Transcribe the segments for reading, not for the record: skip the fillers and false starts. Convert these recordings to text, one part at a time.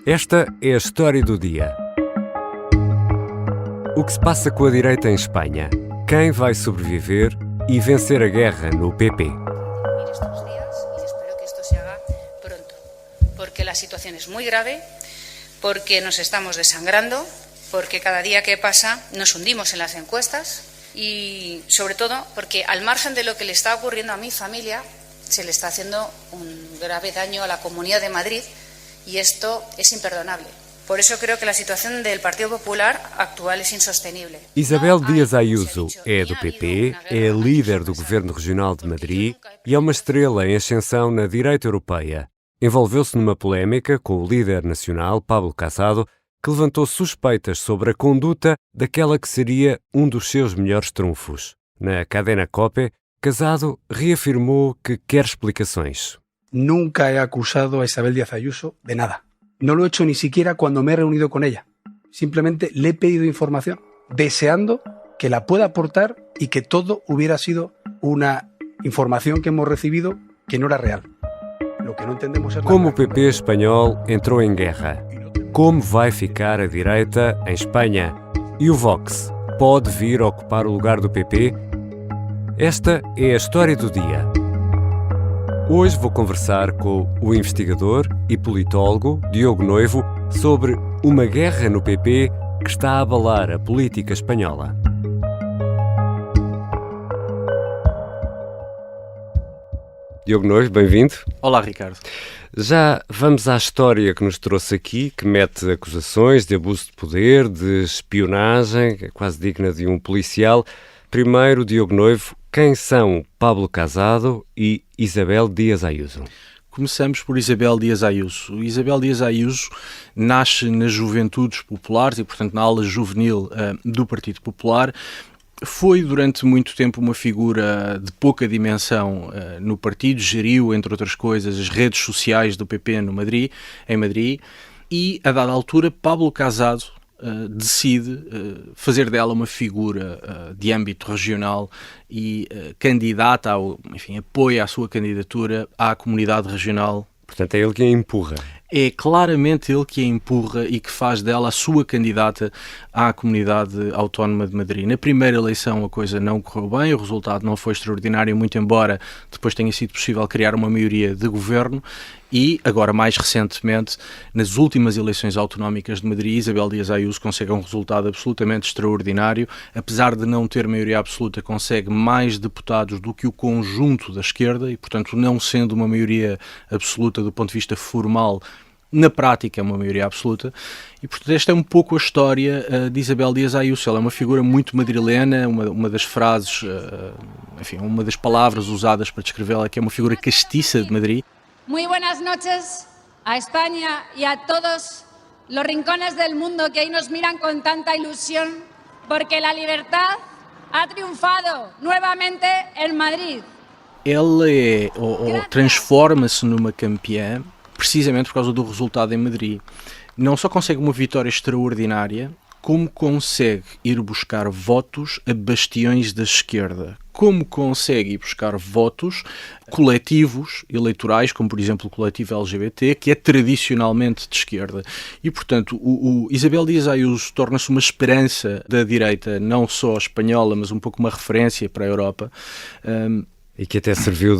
Esta é a história do dia. O que se passa com a direita em Espanha? Quem vai sobreviver e vencer a guerra no PP? Estos días y espero que esto se haga pronto, porque la situación es muy grave, porque nos estamos desangrando, porque cada día que pasa nos hundimos en las encuestas y sobre todo porque al margen de lo que le está ocurriendo a mi familia se le está haciendo un grave daño a la Comunidad de Madrid y esto es imperdonable. Por eso creo que la situación del Partido Popular actual es insostenible. Isabel Díaz Ayuso é do PP, é a líder do Governo Regional de Madrid e é uma estrela em ascensão na direita europeia. Envolveu-se numa polémica com o líder nacional, Pablo Casado, que levantou suspeitas sobre a conduta daquela que seria um dos seus melhores trunfos. Na cadena COPE, Casado reafirmou que quer explicações. Nunca he acusado a Isabel Díaz Ayuso de nada. No lo he hecho ni siquiera cuando me he reunido con ella. Simplemente le he pedido información, deseando que la pueda aportar y que todo hubiera sido una información que hemos recibido que no era real. Lo que no entendemos es Como o PP espanhol entrou em guerra? Como vai ficar a direita em Espanha? E o Vox pode vir ocupar o lugar do PP? Esta é a história do dia. Hoje vou conversar com o investigador e politólogo Diogo Noivo sobre uma guerra no PP que está a abalar a política espanhola. Diogo Noivo, bem-vindo. Olá, Ricardo. Já vamos à história que nos trouxe aqui, que mete acusações de abuso de poder, de espionagem, que é quase digna de um policial. Primeiro, Diogo Noivo, quem são Pablo Casado e Isabel Díaz Ayuso? Começamos por Isabel Díaz Ayuso. Isabel Díaz Ayuso nasce nas Juventudes Populares e, portanto, na ala juvenil do Partido Popular. Foi durante muito tempo uma figura de pouca dimensão no partido, geriu, entre outras coisas, as redes sociais do PP em Madrid, e, a dada altura, Pablo Casado decide fazer dela uma figura de âmbito regional e candidata, apoia a sua candidatura à comunidade regional. Portanto, é ele quem a empurra. É claramente ele que a empurra e que faz dela a sua candidata à Comunidade Autónoma de Madrid. Na primeira eleição a coisa não correu bem, o resultado não foi extraordinário, muito embora depois tenha sido possível criar uma maioria de governo. E, agora mais recentemente, nas últimas eleições autonómicas de Madrid, Isabel Díaz Ayuso consegue um resultado absolutamente extraordinário. Apesar de não ter maioria absoluta, consegue mais deputados do que o conjunto da esquerda e, portanto, não sendo uma maioria absoluta do ponto de vista formal, na prática é uma maioria absoluta. E, portanto, esta é um pouco a história de Isabel Díaz Ayuso. Ela é uma figura muito madrilena, uma das frases, uma das palavras usadas para descrevê-la, que é uma figura castiça de Madrid. Muy buenas noches a España y a todos los rincones del mundo que hoy nos miran con tanta ilusión, porque la libertad ha triunfado nuevamente en Madrid. Ela transforma-se numa campeã precisamente por causa do resultado em Madrid. Não só consegue uma vitória extraordinária, como consegue ir buscar votos a bastiões da esquerda. Como consegue ir buscar votos coletivos eleitorais, como por exemplo o coletivo LGBT, que é tradicionalmente de esquerda. E, portanto, o Isabel Díaz Ayuso torna-se uma esperança da direita, não só espanhola, mas um pouco uma referência para a Europa. E que até serviu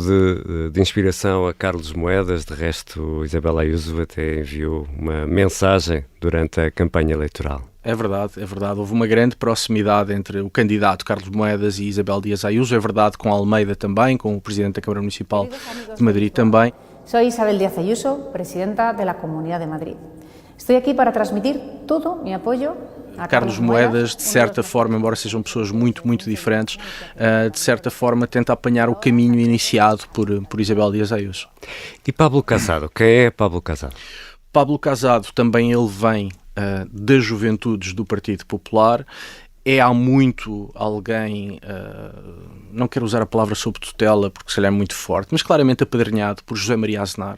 de inspiração a Carlos Moedas. De resto, Isabel Ayuso até enviou uma mensagem durante a campanha eleitoral. É verdade. Houve uma grande proximidade entre o candidato Carlos Moedas e Isabel Díaz Ayuso. É verdade com Almeida também, com o Presidente da Câmara Municipal de Madrid também. Sou Isabel Díaz Ayuso, Presidenta da Comunidade de Madrid. Estou aqui para transmitir todo o meu apoio a Carlos Moedas, de certa forma, embora sejam pessoas muito, muito diferentes, de certa forma tenta apanhar o caminho iniciado por Isabel Díaz Ayuso. E Pablo Casado? Quem é Pablo Casado? Pablo Casado também ele vem das Juventudes do Partido Popular. É há muito alguém, não quero usar a palavra sob tutela porque se calhar é muito forte, mas claramente apadrinhado por José María Aznar.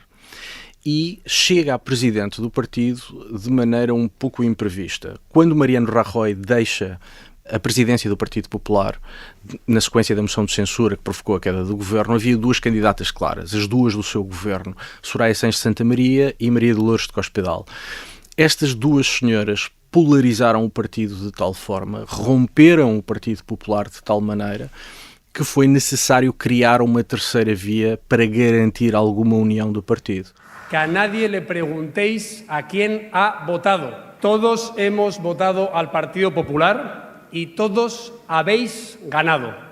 E chega a presidente do partido de maneira um pouco imprevista. Quando Mariano Rajoy deixa a presidência do Partido Popular, na sequência da moção de censura que provocou a queda do governo, havia duas candidatas claras, as duas do seu governo, Soraya Sáenz de Santamaría e Maria Dolores de Cospedal. Estas duas senhoras polarizaram o partido de tal forma, romperam o Partido Popular de tal maneira, que foi necessário criar uma terceira via para garantir alguma união do partido. Que a nadie le preguntéis a quién ha votado. Todos hemos votado al Partido Popular y todos habéis ganado.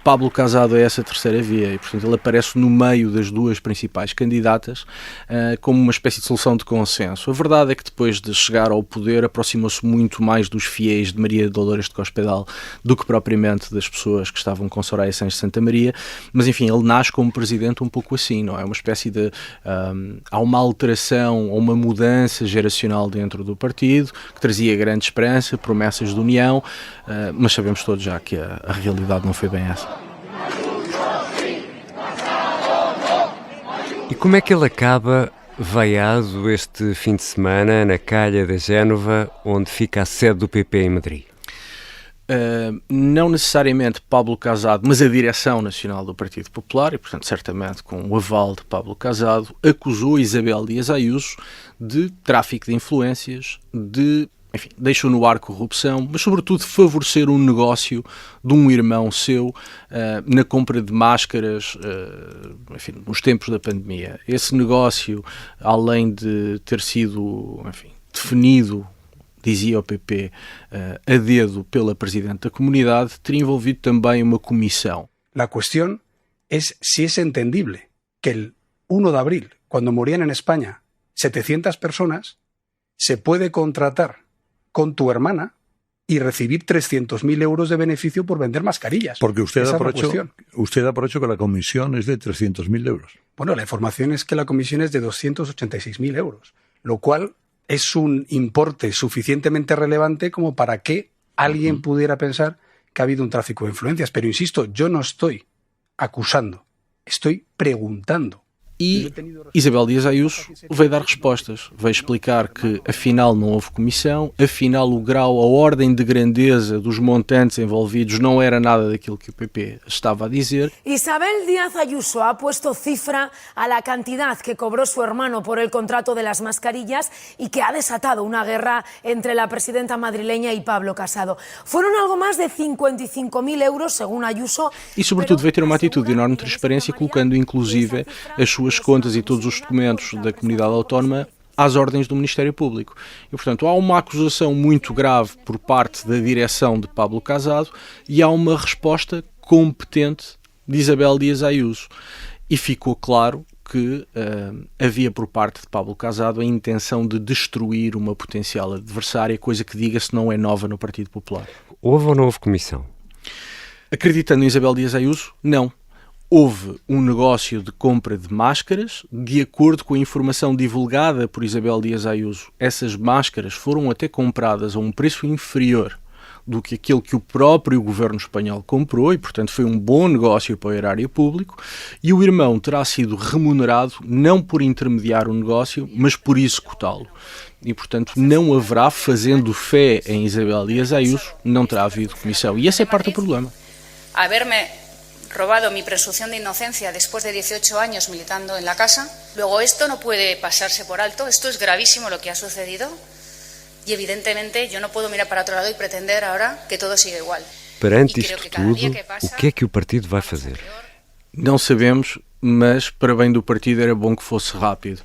Pablo Casado é essa terceira via e, portanto, ele aparece no meio das duas principais candidatas como uma espécie de solução de consenso. A verdade é que depois de chegar ao poder aproximou-se muito mais dos fiéis de Maria Dolores de Cospedal do que propriamente das pessoas que estavam com Soraya Sáenz de Santa Maria, mas enfim, ele nasce como presidente um pouco assim, não é? Uma espécie de... há uma alteração ou uma mudança geracional dentro do partido que trazia grande esperança, promessas de união, mas sabemos todos já que a realidade não foi bem essa. E como é que ele acaba vaiado este fim de semana na calha da Génova, onde fica a sede do PP em Madrid? Não necessariamente Pablo Casado, mas a direção nacional do Partido Popular, e portanto certamente com o aval de Pablo Casado, acusou Isabel Díaz Ayuso de tráfico de influências, enfim, deixou no ar corrupção, mas sobretudo favorecer um negócio de um irmão seu na compra de máscaras, enfim, nos tempos da pandemia. Esse negócio, além de ter sido, enfim, definido, dizia o PP, a dedo pela Presidente da Comunidade, teria envolvido também uma comissão. La cuestión es si es entendible que el 1 de abril, cuando morían en España 700 personas, se puede contratar con tu hermana y recibir 300.000 euros de beneficio por vender mascarillas. Porque usted da por hecho que la comisión es de 300.000 euros. Bueno, la información es que la comisión es de 286.000 euros, lo cual es un importe suficientemente relevante como para que alguien pudiera pensar que ha habido un tráfico de influencias. Pero insisto, yo no estoy acusando, estoy preguntando. E Isabel Díaz Ayuso veio dar respostas, veio explicar que afinal não houve comissão, afinal o grau, a ordem de grandeza dos montantes envolvidos não era nada daquilo que o PP estava a dizer. Isabel Díaz Ayuso ha puesto cifra a la cantidad que cobró su hermano por el contrato de las mascarillas y que ha desatado una guerra entre la presidenta madrileña y Pablo Casado. Fueron algo más de 55.000 euros, según Ayuso. E sobretudo veio ter uma atitude de enorme transparência, colocando inclusive as suas contas e todos os documentos da comunidade autónoma às ordens do Ministério Público. E, portanto, há uma acusação muito grave por parte da direção de Pablo Casado e há uma resposta competente de Isabel Díaz Ayuso. E ficou claro que havia por parte de Pablo Casado a intenção de destruir uma potencial adversária, coisa que, diga-se, não é nova no Partido Popular. Houve ou não houve comissão? Acreditando em Isabel Díaz Ayuso, não. Houve um negócio de compra de máscaras, de acordo com a informação divulgada por Isabel Díaz Ayuso. Essas máscaras foram até compradas a um preço inferior do que aquele que o próprio governo espanhol comprou e, portanto, foi um bom negócio para o erário público, e o irmão terá sido remunerado não por intermediar o negócio, mas por executá-lo. E, portanto, não haverá, fazendo fé em Isabel Díaz Ayuso, não terá havido comissão. E essa é parte do problema. Robado mi presunción de inocencia después de 18 años militando en la casa. Luego esto no puede pasarse por alto, esto es gravísimo lo que ha sucedido y evidentemente yo no puedo mirar para otro lado y pretender ahora que todo siga igual. Perante isto tudo, o que é que o partido vai fazer? Não sabemos, mas para bem do partido era bom que fosse rápido.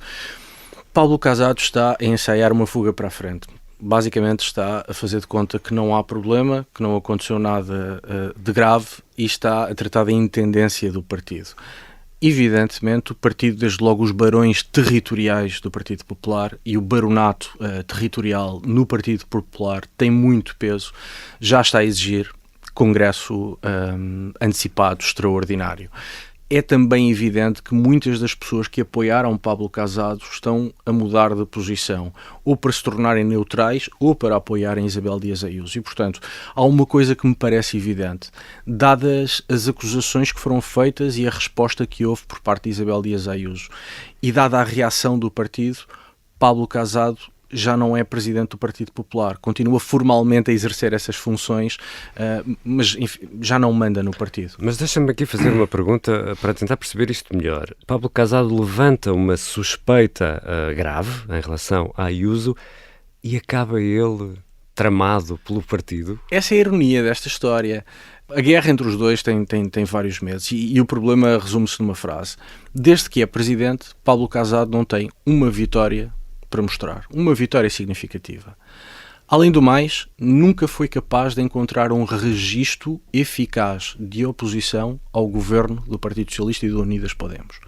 Pablo Casado está a ensaiar uma fuga para a frente. Basicamente está a fazer de conta que não há problema, que não aconteceu nada de grave e está a tratar da intendência do partido. Evidentemente, o partido, desde logo os barões territoriais do Partido Popular e o baronato territorial no Partido Popular tem muito peso, já está a exigir congresso antecipado extraordinário. É também evidente que muitas das pessoas que apoiaram Pablo Casado estão a mudar de posição, ou para se tornarem neutrais, ou para apoiarem Isabel Díaz Ayuso. E, portanto, há uma coisa que me parece evidente. Dadas as acusações que foram feitas e a resposta que houve por parte de Isabel Díaz Ayuso, e dada a reação do partido, Pablo Casado já não é presidente do Partido Popular, continua formalmente a exercer essas funções, mas enfim, já não manda no partido. Mas deixa-me aqui fazer uma pergunta para tentar perceber isto melhor. Pablo Casado levanta uma suspeita grave em relação a Ayuso, e acaba ele tramado pelo partido? Essa é a ironia desta história. A guerra entre os dois tem vários meses e o problema resume-se numa frase. Desde que é presidente, Pablo Casado não tem uma vitória para mostrar, uma vitória significativa. Além do mais, nunca foi capaz de encontrar um registro eficaz de oposição ao governo do Partido Socialista e do Unidas Podemos.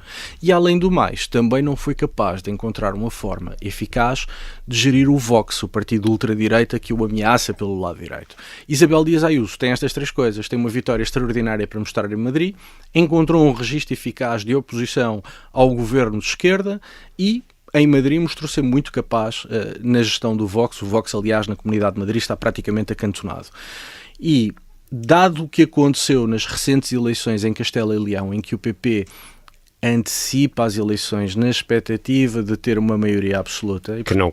E além do mais, também não foi capaz de encontrar uma forma eficaz de gerir o Vox, o partido ultradireita que o ameaça pelo lado direito. Isabel Díaz Ayuso tem estas três coisas, tem uma vitória extraordinária para mostrar em Madrid, encontrou um registro eficaz de oposição ao governo de esquerda e em Madrid mostrou-se muito capaz na gestão do Vox. O Vox, aliás, na Comunidade de Madrid está praticamente acantonado. E, dado o que aconteceu nas recentes eleições em Castela e Leão, em que o PP antecipa as eleições na expectativa de ter uma maioria absoluta... Que não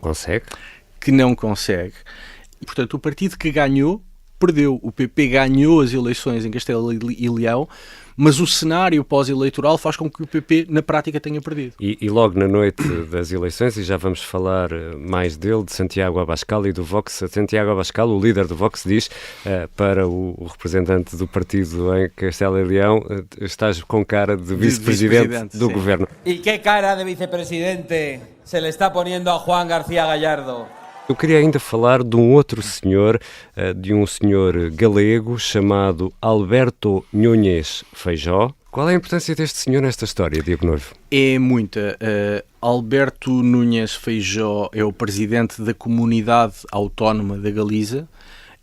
consegue. E, portanto, o partido que ganhou, perdeu. O PP ganhou as eleições em Castela e Leão, mas o cenário pós-eleitoral faz com que o PP, na prática, tenha perdido. E logo na noite das eleições, e já vamos falar mais dele, de Santiago Abascal e do Vox, Santiago Abascal, o líder do Vox, diz para o representante do partido em Castela e Leão, estás com cara de vice-presidente do governo. E que cara de vice-presidente se le está poniendo a Juan García Gallardo? Eu queria ainda falar de um outro senhor, de um senhor galego chamado Alberto Núñez Feijóo. Qual é a importância deste senhor nesta história, Diogo Noivo? É muita. Alberto Núñez Feijóo é o presidente da Comunidade Autónoma da Galiza.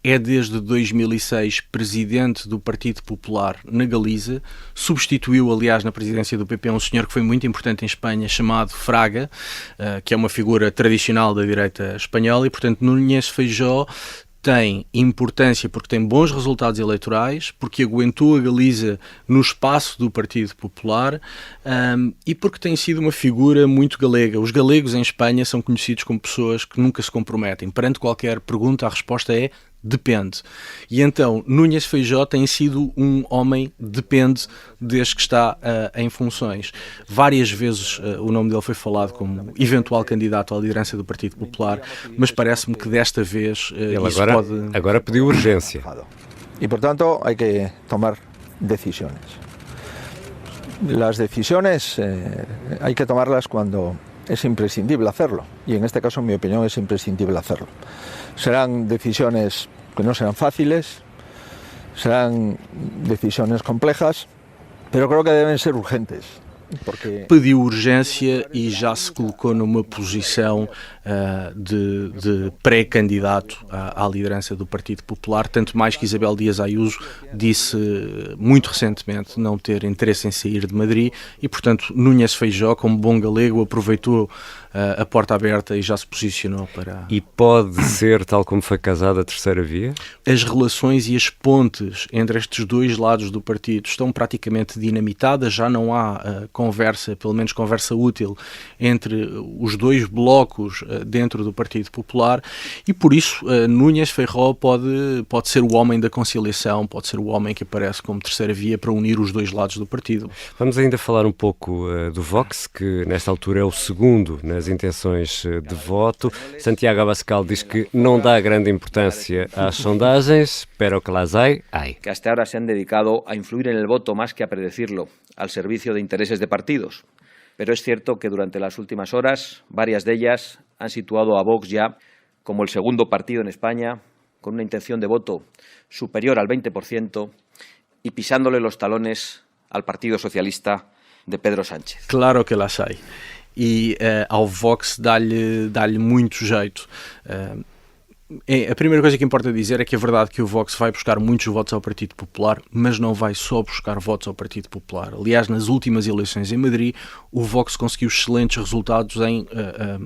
É desde 2006 presidente do Partido Popular na Galiza, substituiu, aliás, na presidência do PP um senhor que foi muito importante em Espanha, chamado Fraga, que é uma figura tradicional da direita espanhola, e, portanto, Núñez Feijóo tem importância porque tem bons resultados eleitorais, porque aguentou a Galiza no espaço do Partido Popular e porque tem sido uma figura muito galega. Os galegos em Espanha são conhecidos como pessoas que nunca se comprometem. Perante qualquer pergunta, a resposta é depende. E então, Núñez Feijóo tem sido um homem depende desde que está em funções. Várias vezes o nome dele foi falado como eventual candidato à liderança do Partido Popular, mas parece-me que desta vez ele agora pediu urgência. E, portanto, há que tomar decisões. As decisões há que tomarlas quando es imprescindible hacerlo, y en este caso, en mi opinión, es imprescindible hacerlo. Serán decisiones que no serán fáciles, serán decisiones complejas, pero creo que deben ser urgentes. Porque... Pediu urgência e já se colocou numa posição de pré-candidato à liderança do Partido Popular, tanto mais que Isabel Díaz Ayuso disse muito recentemente não ter interesse em sair de Madrid e, portanto, Núñez Feijóo, como bom galego, aproveitou a porta aberta e já se posicionou para... E pode ser, tal como foi casada, a terceira via? As relações e as pontes entre estes dois lados do partido estão praticamente dinamitadas, já não há conversa, pelo menos conversa útil, entre os dois blocos dentro do Partido Popular e, por isso, Núñez Feijóo pode ser o homem da conciliação, pode ser o homem que aparece como terceira via para unir os dois lados do partido. Vamos ainda falar um pouco do Vox, que nesta altura é o segundo nas intenções de voto. Santiago Abascal diz que não dá grande importância às sondagens, pero que las hay. Que hasta ahora se han dedicado a influir en el voto más que a predecirlo, al servicio de intereses de partidos. Pero es cierto que durante las últimas horas, varias de ellas han situado a Vox ya como el segundo partido en España, con una intención de voto superior al 20% y pisándole los talones al Partido Socialista de Pedro Sánchez. Claro que las hay. E ao Vox dá-lhe muito jeito. A primeira coisa que importa dizer é que é verdade que o Vox vai buscar muitos votos ao Partido Popular, mas não vai só buscar votos ao Partido Popular. Aliás, nas últimas eleições em Madrid, o Vox conseguiu excelentes resultados em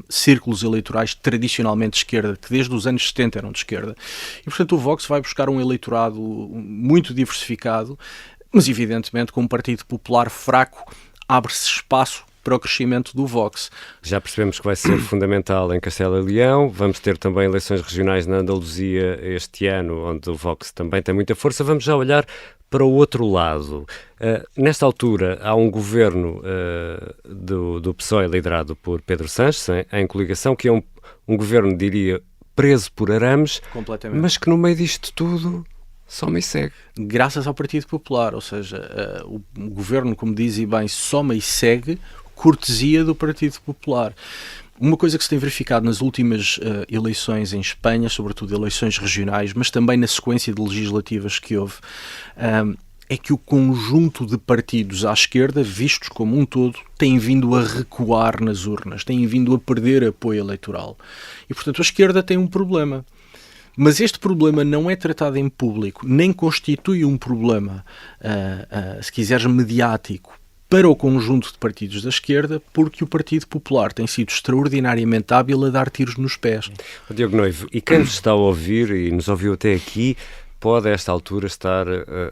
círculos eleitorais tradicionalmente de esquerda, que desde os anos 70 eram de esquerda. E, portanto, o Vox vai buscar um eleitorado muito diversificado, mas, evidentemente, com um Partido Popular fraco, abre-se espaço para o crescimento do Vox. Já percebemos que vai ser fundamental em Castela e Leão. Vamos ter também eleições regionais na Andaluzia este ano, onde o Vox também tem muita força. Vamos já olhar para o outro lado. Nesta altura, há um governo do PSOE liderado por Pedro Sánchez, em coligação, que é um governo, diria, preso por arames, Completamente. mas que no meio disto tudo soma e segue. Graças ao Partido Popular, ou seja, o governo, como diz e bem, soma e segue cortesia do Partido Popular. Uma coisa que se tem verificado nas últimas eleições em Espanha, sobretudo eleições regionais, mas também na sequência de legislativas que houve, é que o conjunto de partidos à esquerda, vistos como um todo, tem vindo a recuar nas urnas, tem vindo a perder apoio eleitoral. E, portanto, a esquerda tem um problema. Mas este problema não é tratado em público, nem constitui um problema, se quiseres, mediático, para o conjunto de partidos da esquerda, porque o Partido Popular tem sido extraordinariamente hábil a dar tiros nos pés. Diogo Noivo, e quem nos está a ouvir e nos ouviu até aqui, pode a esta altura estar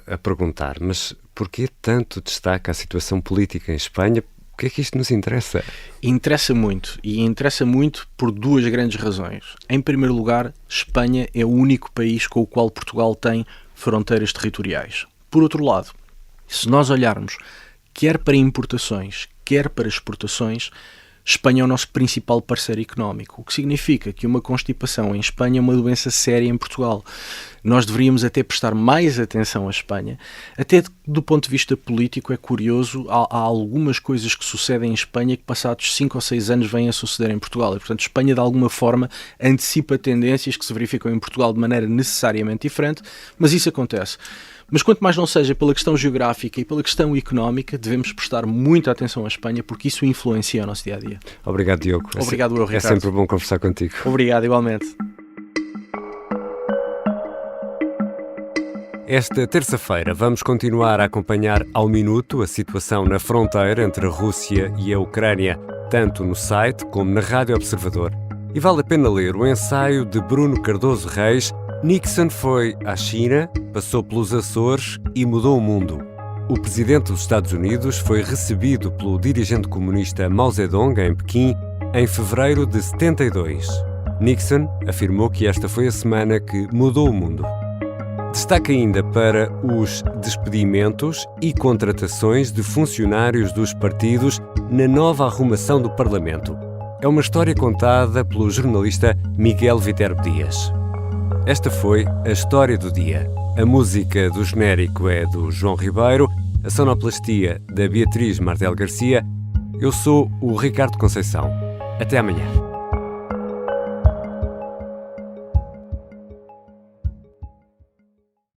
a perguntar, mas porquê tanto destaca a situação política em Espanha? O que é que isto nos interessa? Interessa muito, e interessa muito por duas grandes razões. Em primeiro lugar, Espanha é o único país com o qual Portugal tem fronteiras territoriais. Por outro lado, se nós olharmos quer para importações, quer para exportações, Espanha é o nosso principal parceiro económico, o que significa que uma constipação em Espanha é uma doença séria em Portugal. Nós deveríamos até prestar mais atenção à Espanha. Até do ponto de vista político é curioso, há algumas coisas que sucedem em Espanha que passados 5 ou 6 anos vêm a suceder em Portugal. E, portanto, Espanha de alguma forma antecipa tendências que se verificam em Portugal de maneira necessariamente diferente, mas isso acontece. Mas quanto mais não seja pela questão geográfica e pela questão económica, devemos prestar muita atenção à Espanha, porque isso influencia o nosso dia-a-dia. Obrigado, Diogo. Obrigado, Ricardo. É sempre bom conversar contigo. Obrigado, igualmente. Esta terça-feira vamos continuar a acompanhar ao minuto a situação na fronteira entre a Rússia e a Ucrânia, tanto no site como na Rádio Observador. E vale a pena ler o ensaio de Bruno Cardoso Reis. Nixon foi à China, passou pelos Açores e mudou o mundo. O presidente dos Estados Unidos foi recebido pelo dirigente comunista Mao Zedong em Pequim em fevereiro de 72. Nixon afirmou que esta foi a semana que mudou o mundo. Destaca ainda para os despedimentos e contratações de funcionários dos partidos na nova arrumação do Parlamento. É uma história contada pelo jornalista Miguel Viterbo Dias. Esta foi a história do dia. A música do genérico é do João Ribeiro, a sonoplastia da Beatriz Martel Garcia. Eu sou o Ricardo Conceição. Até amanhã.